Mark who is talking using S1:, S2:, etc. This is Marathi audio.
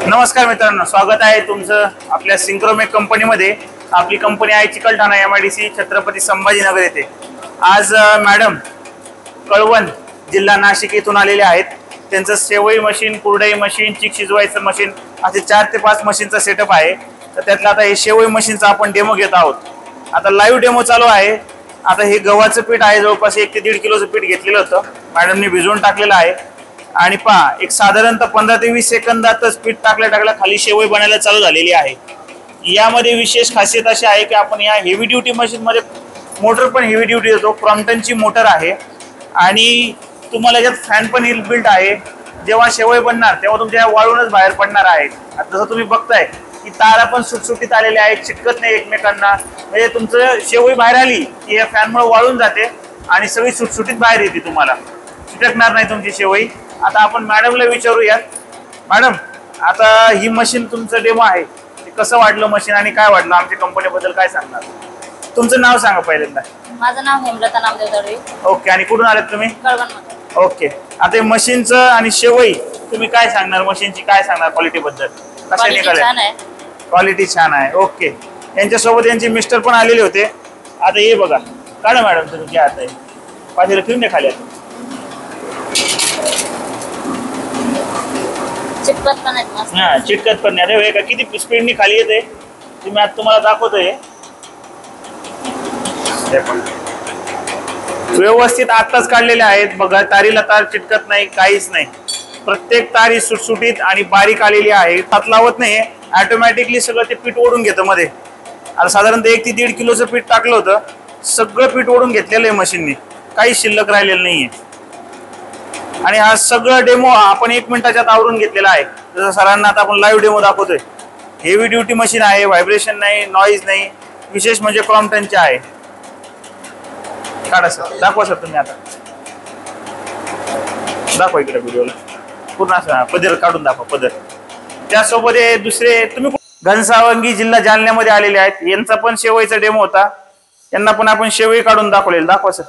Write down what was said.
S1: नमस्कार मित्रांनो, स्वागत आहे तुमचं आपल्या सिंक्रोमेक कंपनीमध्ये। आपली कंपनी आहे चिकलठाणा MIDC छत्रपती संभाजीनगर येथे। आज मॅडम कळवण जिल्हा नाशिक येथून आलेले आहेत। त्यांचं शेवई मशीन, कुरडई मशीन, चिक शिजवायचं मशीन असे 4 ते 5 मशीनचा सेटअप आहे। तर त्यातला आता हे शेवई मशीनचा आपण डेमो घेत आहोत। आता लाईव्ह डेमो चालू आहे। आता हे गव्हाचं पीठ आहे, जवळपास 1 ते 1.5 किलोचं पीठ घेतलेलं होतं, मॅडमने भिजवून टाकलेलं आहे। आणि पहा, एक साधारणतः 15 ते 20 सेकंदातच पीठ टाकल्या खाली शेवई बनायला चालू झालेली आहे। यामध्ये विशेष खासियत अशी आहे की आपण या हेवी ड्युटी मशीन मध्ये मोटर पण हेवी ड्युटी देतो, क्रॉम्प्टनची मोटर आहे आणि तुम्हाला यात फॅन पण इनबिल्ट आहे। जेव्हा शेवई बनणार तेव्हा तुमच्या वाळूनच बाहेर पडणार आहे। आता जसं तुम्ही बघताय की तारा पण सुटसुटीत आलेले आहेत, चिटकत नाही एकमेकांना। म्हणजे तुमचं शेवई बाहेर आली की या फॅनमुळे वाळून जाते आणि सगळी सुटसुटीत बाहेर येते, तुम्हाला चिटकणार नाही तुमची शेवई। आता आपण मॅडमला विचारूयात। मॅडम, आता ही मशीन तुमचं डेमो आहे, कसं वाटलं मशीन आणि काय वाटलं, आमच्या कंपनीबद्दल काय सांगणार? तुमचं नाव सांगा पहिल्यांदा।
S2: माझं नाव हेमलता नामदेव दळवी।
S1: ओके, आणि कुठून आलेत तुम्ही?
S2: कळवण।
S1: ओके, आता हे मशीनचं आणि शेवई तुम्ही काय सांगणार, मशीनची काय सांगणार क्वालिटी बद्दल? कसं निघाले? क्वालिटी छान आहे। ओके, यांच्यासोबत यांचे मिस्टर पण आलेले होते। आता हे बघा, काढा मॅडम तुम्ही काय आता पाठीला ठेवून द्या खाली।
S2: चिटकत पण आहेत मस्त।
S1: हा, चिटकत पण नाही। अरे किती स्पीडनी खाली येते, तुम्ही आता तुम्हाला दाखवतोय। व्यवस्थित आताच काढलेले आहेत बघा, तारीला तार चिटकत नाही, काहीच नाही। प्रत्येक तारी सुटसुटीत आणि बारीक आलेली आहे, हात लावत नाही, ऑटोमॅटिकली सगळं ते पीठ ओढून घेतं मध्ये। आता साधारणतः 1 ते 1.5 किलोचं पीठ टाकलं होतं, सगळं पीठ ओढून घेतलेलं आहे मशीनने, काही शिल्लक राहिलेलं नाहीये। आणि हा सगळं डेमो आपण 1 मिनिटाच्या आत आवरून घेतलेला आहे। जसं सरांना आता आपण लाईव्ह डेमो दाखवतोय। हेवी ड्युटी मशीन आहे, व्हायब्रेशन नाही, नॉईज नाही, विशेष म्हणजे क्रॉम्प्टनचे आहे। काढा सर, दाखवा सर तुम्ही, आता दाखवा इकडे व्हिडिओला पूर्ण असं पदर काढून दाखवा, पदर। त्यासोबत दुसरे तुम्ही घनसावंगी जिल्हा जालन्यामध्ये आलेले आहेत, यांचा पण शेवईचा डेमो होता, त्यांना पण आपण शेवई काढून दाखवलेलं, दाखवा सर।